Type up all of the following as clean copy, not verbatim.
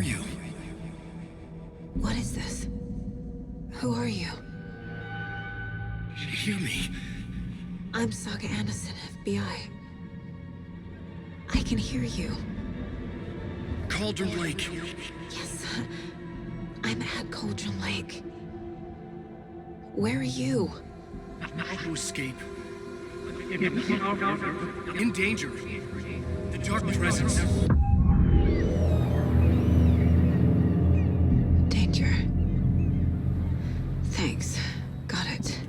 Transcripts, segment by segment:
are you? What is this? Who are you? Did you hear me? I'm Saga Anderson, FBI. I can hear you. Cauldron Lake. Yes, I'm at Cauldron Lake. Where are you? How to escape. In danger. The dark presence. Danger. Thanks. Got it.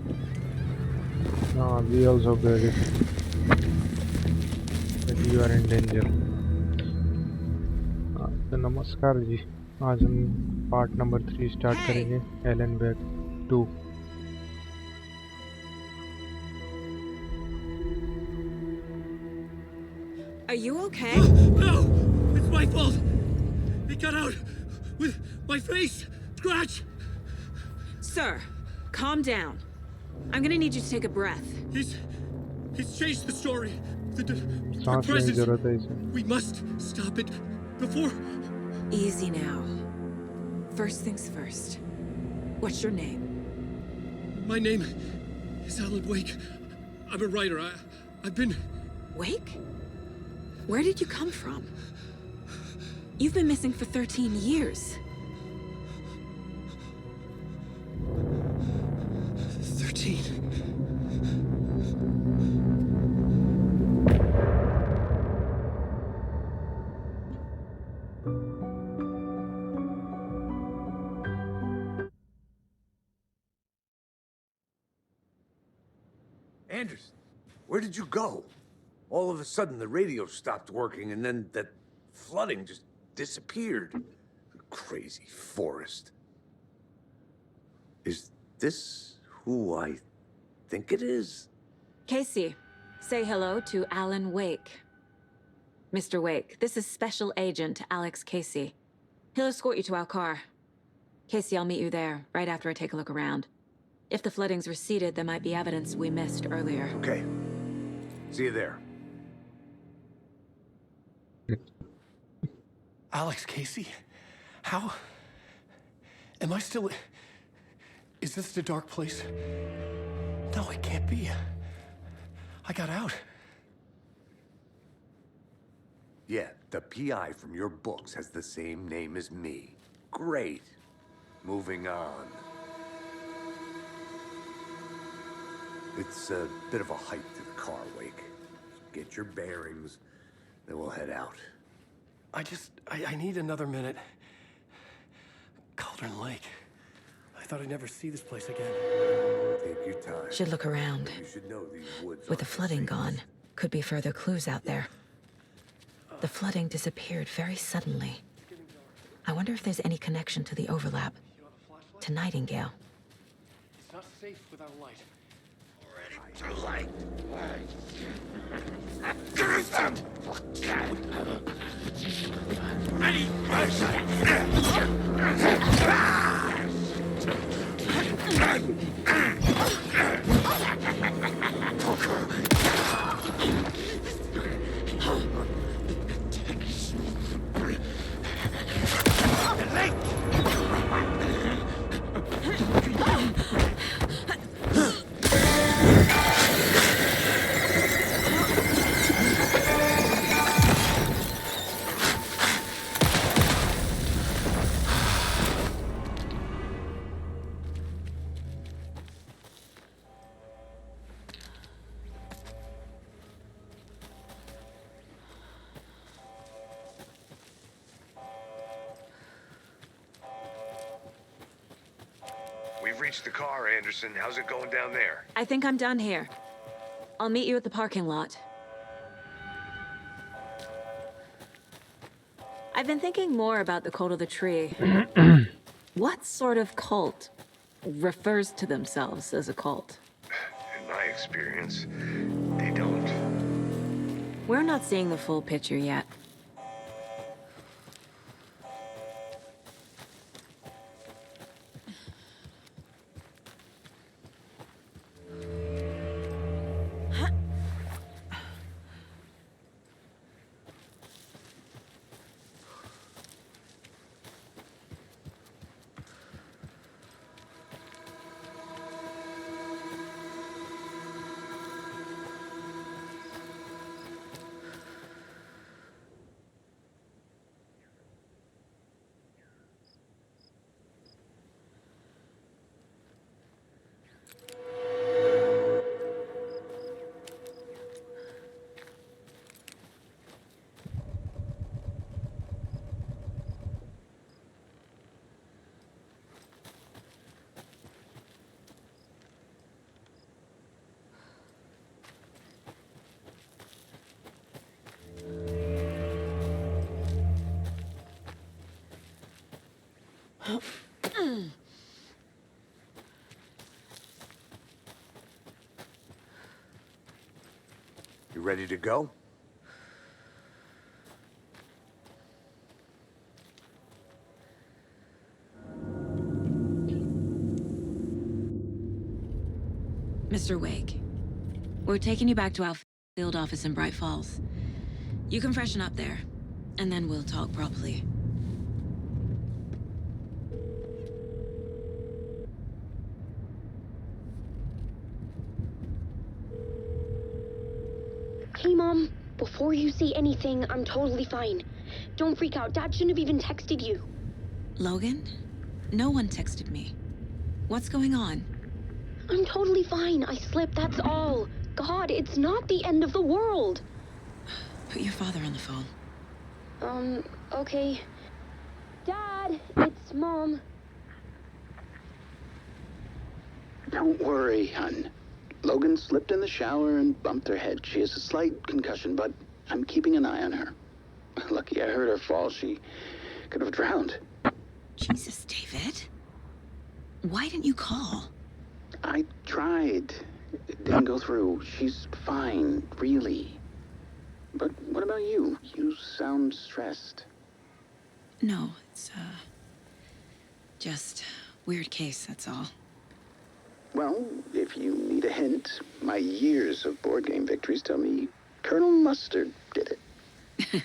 We also get it. That you are in danger. तो नमस्कार जी, आज हम part number 3 start करेंगे Elon wake 2। Are you okay? No! It's my fault! It got out with my face! Scratch! Sir, calm down. I'm gonna need you to take a breath. He's changed the story. The सांस लेने की जरूरत है इसे। We must stop it before... Easy now. First things first. What's your name? My name is Alan Wake. I'm a writer. I've been... Wake? Where did you come from? You've been missing for 13 years. 13. Anderson, where did you go? All of a sudden, the radio stopped working, and then that flooding just disappeared. Crazy forest. Is this who I think it is? Casey, say hello to Alan Wake. Mr. Wake, this is Special Agent Alex Casey. He'll escort you to our car. Casey, I'll meet you there, right after I take a look around. If the flooding's receded, there might be evidence we missed earlier. Okay. See you there. Alex Casey? How? Am I still... Is this the dark place? No, it can't be. I got out. Yeah, the PI from your books has the same name as me. Great. Moving on. It's a bit of a hike to the car, Wake. Get your bearings, then we'll head out. I need another minute. Cauldron Lake. I thought I'd never see this place again. Take your time. Should look around. You should know these woods With the aren't flooding safest. gone, could be further clues out there. The flooding disappeared very suddenly. I wonder if there's any connection to the overlap. To Nightingale. It's not safe without a light. Too late. We've reached the car, Anderson. How's it going down there? I think I'm done here. I'll meet you at the parking lot. I've been thinking more about the cult of the tree. What sort of cult refers to themselves as a cult? In my experience, they don't. We're not seeing the full picture yet. You ready to go? Mr. Wake, we're taking you back to our field office in Bright Falls. You can freshen up there, and then we'll talk properly. Hey, Mom. Before you say anything, I'm totally fine. Don't freak out. Dad shouldn't have even texted you. Logan? No one texted me. What's going on? I'm totally fine. I slipped, that's all. God, it's not the end of the world. Put your father on the phone. Okay. Dad, it's Mom. Don't worry, hon. Logan slipped in the shower and bumped her head. She has a slight concussion, but I'm keeping an eye on her. Lucky I heard her fall. She could have drowned. Jesus, David. Why didn't you call? I tried. It didn't go through. She's fine, really. But what about you? You sound stressed. No, it's, just weird case, that's all. Well, if you need a hint, my years of board game victories tell me Colonel Mustard did it.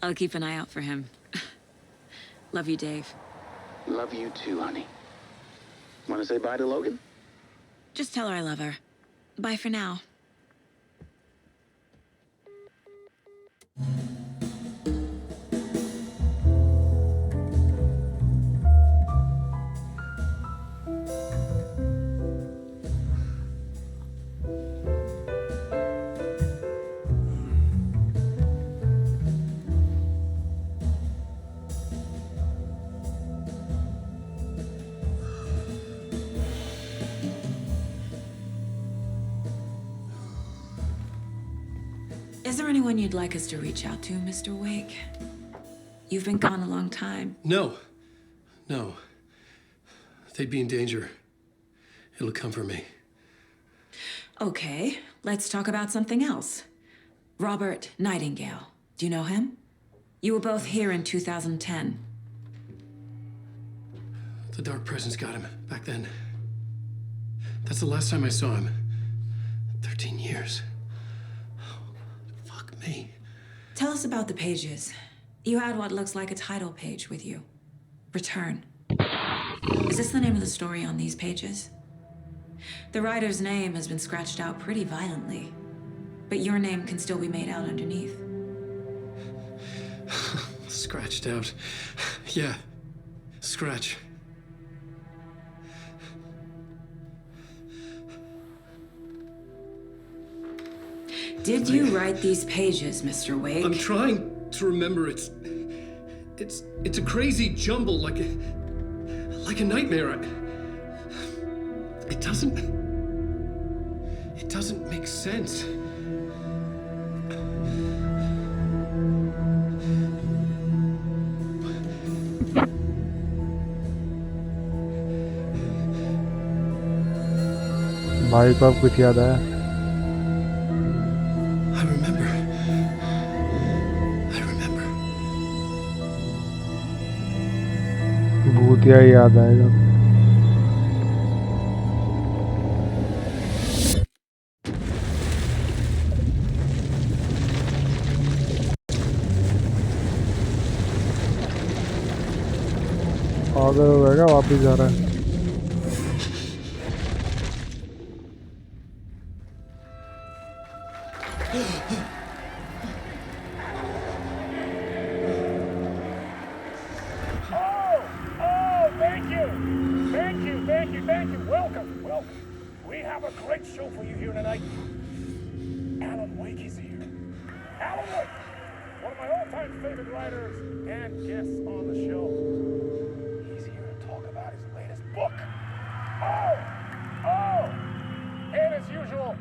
I'll keep an eye out for him. Love you, Dave. Love you too, honey. Want to say bye to Logan? Just tell her I love her. Bye for now. Is there anyone you'd like us to reach out to, Mr. Wake? You've been gone a long time. No. They'd be in danger. It'll come for me. Okay, let's talk about something else. Robert Nightingale. Do you know him? You were both here in 2010. The Dark Presence got him back then. That's the last time I saw him. 13 years. Fuck me. Tell us about the pages. You had what looks like a title page with you. Return. Is this the name of the story on these pages? The writer's name has been scratched out pretty violently, but your name can still be made out underneath. Scratched out. Yeah. Scratch. Did you write these pages, Mr. Wake? I'm trying to remember. It's a crazy jumble, like a nightmare. It doesn't make sense. भाई को अब कुछ याद आया? I remember. भूतिया ही याद आएगा. पागल हो गया, वापिस जा रहा है. Thank you. Welcome. We have a great show for you here tonight. Alan Wake is here. Alan Wake, one of my all-time favorite writers and guests on the show. He's here to talk about his latest book. And as usual,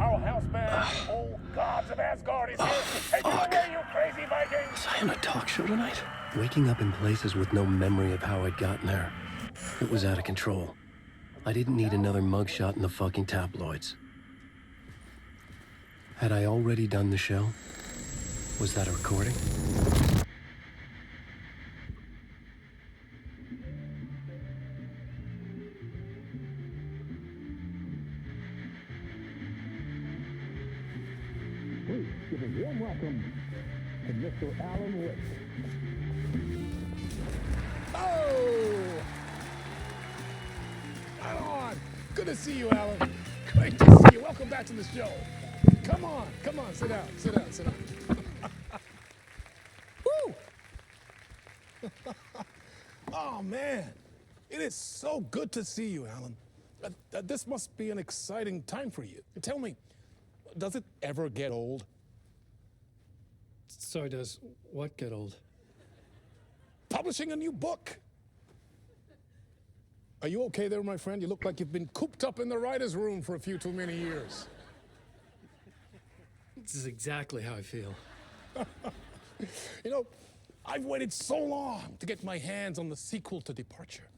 our house band, Old Gods of Asgard, is here. Take it away, you crazy Vikings! Was I on a talk show tonight? Waking up in places with no memory of how I'd gotten there. It was out of control. I didn't need another mugshot in the fucking tabloids. Had I already done the show? Was that a recording? Please give a warm welcome to Mr. Alan Wake. Oh! Right on. Good to see you, Alan. Great to see you. Welcome back to the show. Come on, sit down, sit down, sit down. Woo! Oh, man. It is so good to see you, Alan. This must be an exciting time for you. Tell me, does it ever get old? So does what get old? Publishing a new book. Are you okay there, my friend? You look like you've been cooped up in the writer's room for a few too many years. This is exactly how I feel. You know, I've waited so long to get my hands on the sequel to Departure.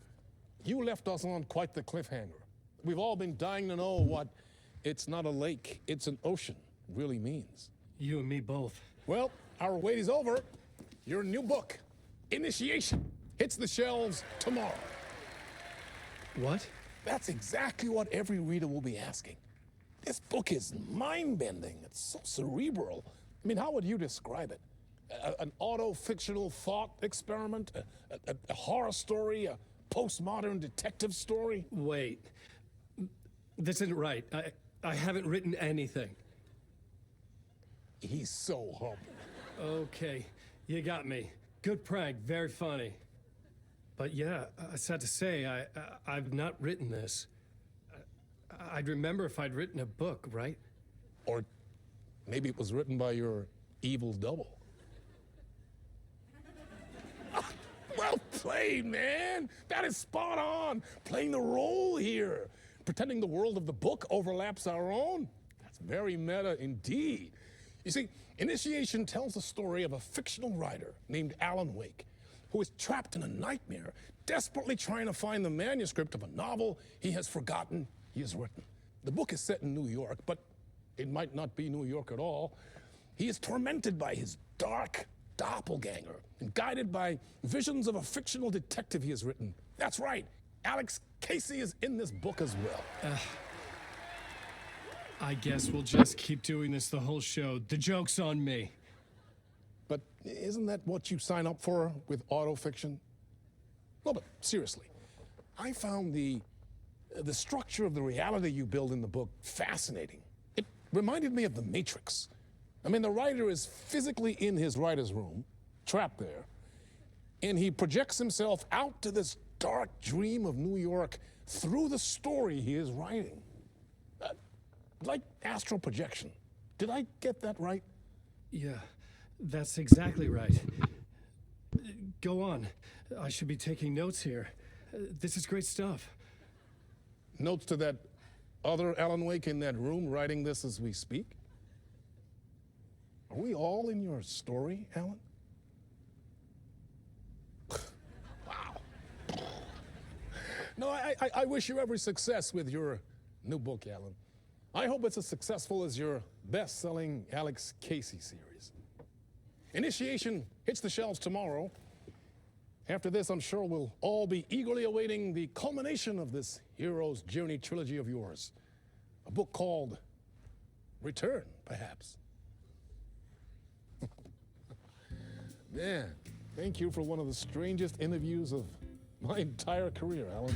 You left us on quite the cliffhanger. We've all been dying to know what "it's not a lake, it's an ocean" really means. You and me both. Well, our wait is over. Your new book, Initiation, hits the shelves tomorrow. What? That's exactly what every reader will be asking. This book is mind-bending. It's so cerebral. I mean, how would you describe it? An auto-fictional thought experiment? A horror story? A postmodern detective story? Wait. This isn't right. I haven't written anything. He's so humble. Okay, you got me. Good prank, very funny. But yeah, sad to say, I've not written this. I'd remember if I'd written a book, right? Or maybe it was written by your evil double. Well played, man. That is spot on. Playing the role here. Pretending the world of the book overlaps our own. That's very meta indeed. You see, Initiation tells the story of a fictional writer named Alan Wake, who is trapped in a nightmare, desperately trying to find the manuscript of a novel he has forgotten he has written. The book is set in New York, but it might not be New York at all. He is tormented by his dark doppelganger and guided by visions of a fictional detective he has written. That's right, Alex Casey is in this book as well. I guess we'll just keep doing this the whole show. The joke's on me. But isn't that what you sign up for with autofiction? No, but seriously, I found the structure of the reality you build in the book fascinating. It reminded me of The Matrix. I mean, the writer is physically in his writer's room, trapped there, and he projects himself out to this dark dream of New York through the story he is writing. Like astral projection. Did I get that right? Yeah, that's exactly right. Go on. I should be taking notes here. This is great stuff. Notes to that other Alan Wake in that room writing this as we speak? Are we all in your story, Alan? Wow. No, I wish you every success with your new book, Alan. I hope it's as successful as your best-selling Alex Casey series. Initiation hits the shelves tomorrow. After this, I'm sure we'll all be eagerly awaiting the culmination of this hero's journey trilogy of yours. A book called Return, perhaps. Man, thank you for one of the strangest interviews of my entire career, Alan.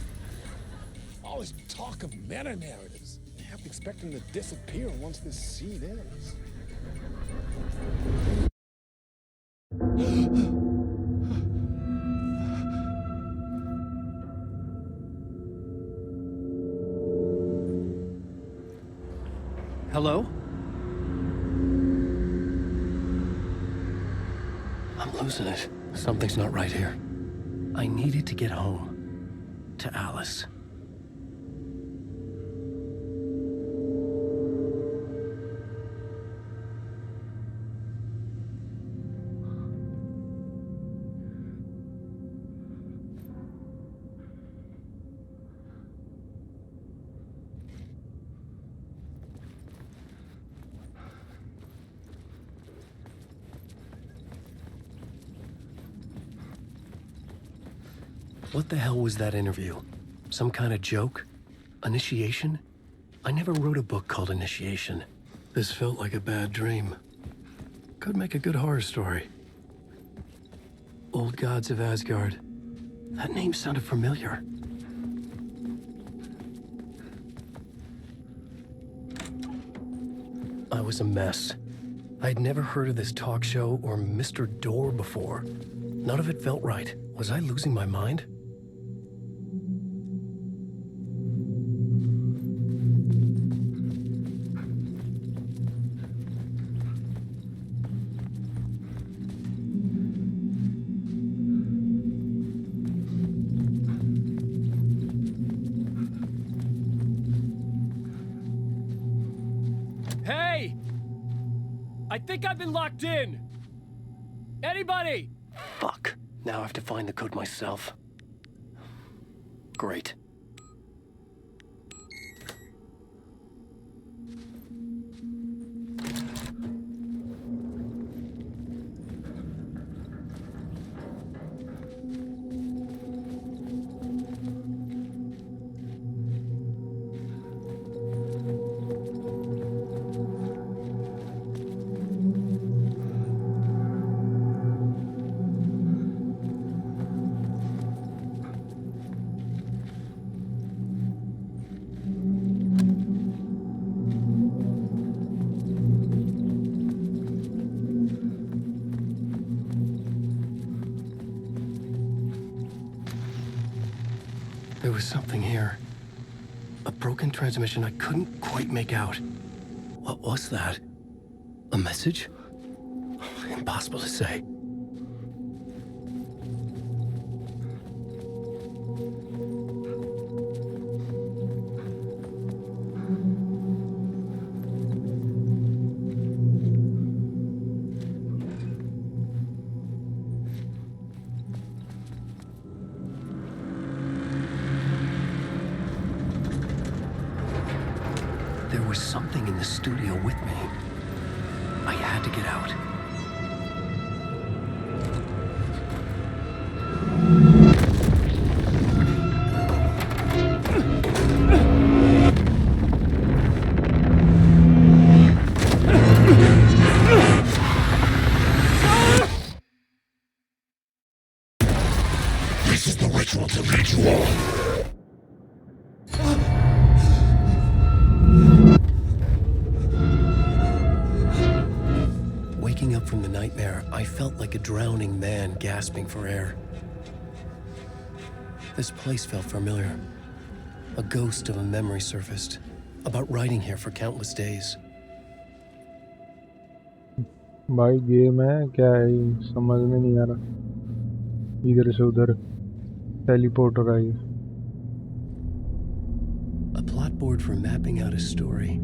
All this talk of meta-narratives. I have to expect them to disappear once this scene ends. Hello? I'm losing it. Something's not right here. I needed to get home. To Alice. What the hell was that interview? Some kind of joke? Initiation? I never wrote a book called Initiation. This felt like a bad dream. Could make a good horror story. Old Gods of Asgard. That name sounded familiar. I was a mess. I'd never heard of this talk show or Mr. Door before. None of it felt right. Was I losing my mind? Hey! I think I've been locked in! Anybody? Fuck. Now I have to find the code myself. Great. There was something here. A broken transmission I couldn't quite make out. What was that? A message? Impossible to say. There was something in the studio with me. I had to get out. This is the ritual to lead you all. Waking up from the nightmare, I felt like a drowning man gasping for air. This place felt familiar. A ghost of a memory surfaced, about writing here for countless days. भाई game है क्या है ये? समझ में नहीं आ रहा इधर से उधर टेलीपोर्ट हो रहा है ये A plot board for mapping out a story.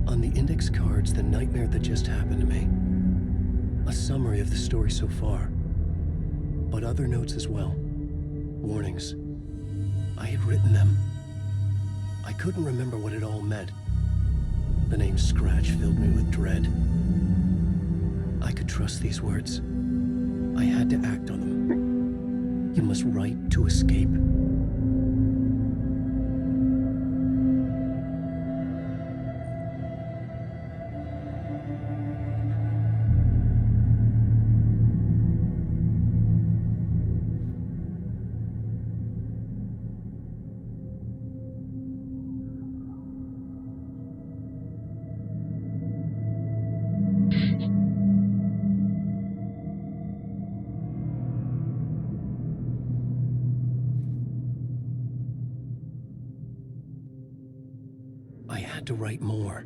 On the index cards, the nightmare that just happened to me. A summary of the story so far. But other notes as well. Warnings. I had written them. I couldn't remember what it all meant. The name Scratch filled me with dread. I could trust these words. I had to act on them. You must write to escape. I had to write more.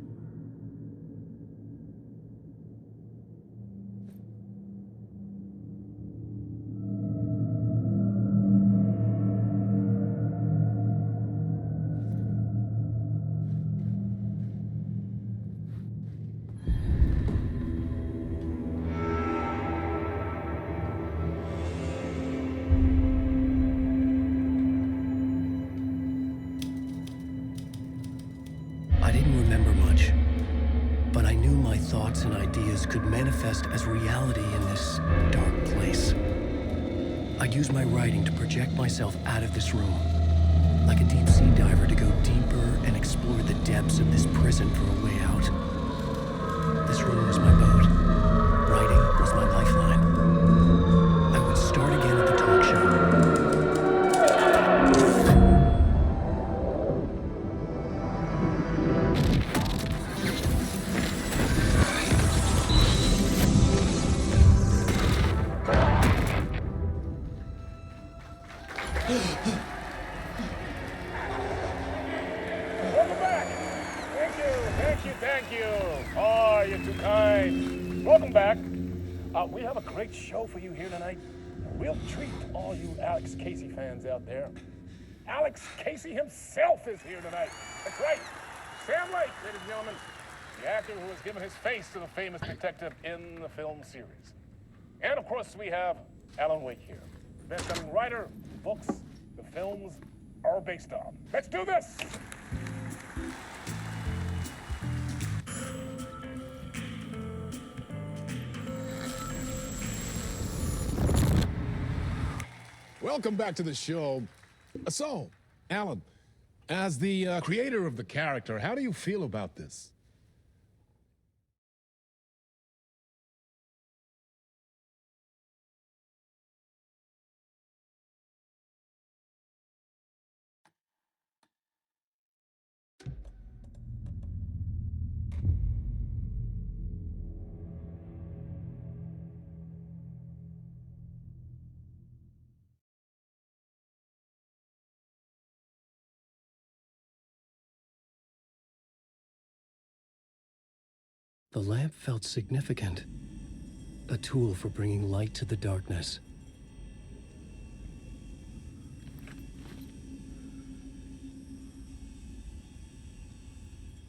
I didn't remember much, but I knew my thoughts and ideas could manifest as reality in this dark place. I'd use my writing to project myself out of this room, like a deep sea diver to go deeper and explore the depths of this prison for a way out. This room was my boat. Writing was my lifeline. I would start again at the talk show. Welcome back. Thank you. Oh, you're too kind. Welcome back. We have a great show for you here tonight. A real treat to all you Alex Casey fans out there. Alex Casey himself is here tonight. That's right. Sam Lake, ladies and gentlemen. The actor who has given his face to the famous detective in the film series. And of course, we have Alan Wake here. Best-selling writer, books, the films are based on. Let's do this! Welcome back to the show. So, Alan, as the creator of the character, how do you feel about this? The lamp felt significant. A tool for bringing light to the darkness.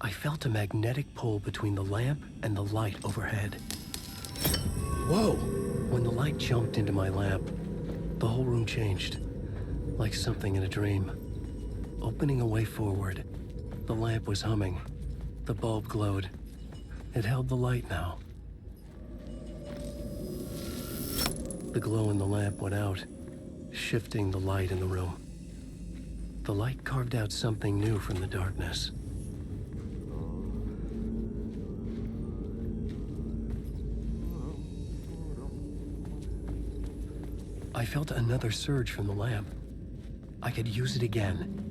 I felt a magnetic pull between the lamp and the light overhead. Whoa! When the light jumped into my lamp, the whole room changed, like something in a dream. Opening a way forward, the lamp was humming. The bulb glowed. It held the light now. The glow in the lamp went out, shifting the light in the room. The light carved out something new from the darkness. I felt another surge from the lamp. I could use it again.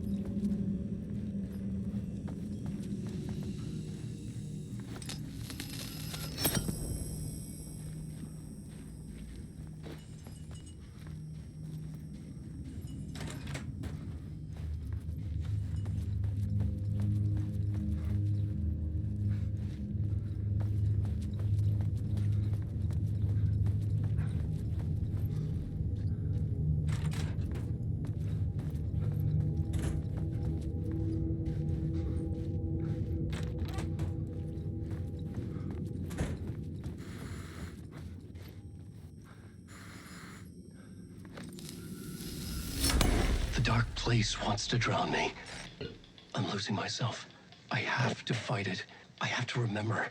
The dark place wants to drown me. I'm losing myself. I have to fight it. I have to remember.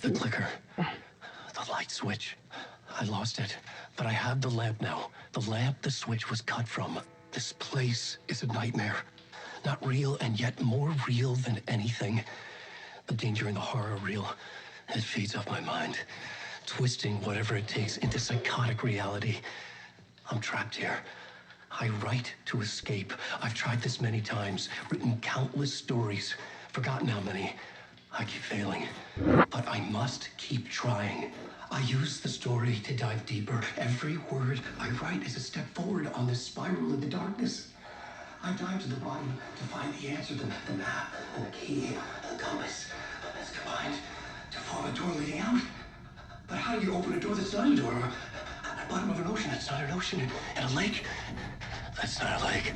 The clicker. The light switch. I lost it. But I have the lamp now. The lamp the switch was cut from. This place is a nightmare. Not real, and yet more real than anything. The danger and the horror are real. It feeds off my mind, twisting whatever it takes into psychotic reality. I'm trapped here. I write to escape. I've tried this many times, written countless stories, forgotten how many. I keep failing, but I must keep trying. I use the story to dive deeper. Every word I write is a step forward on this spiral in the darkness. I dive to the bottom to find the answer, the map, and the key, and the compass. It's combined to form a door leading out. But how do you open a door that's not a door? At the bottom of an ocean that's not an ocean, and a lake that's not a lake.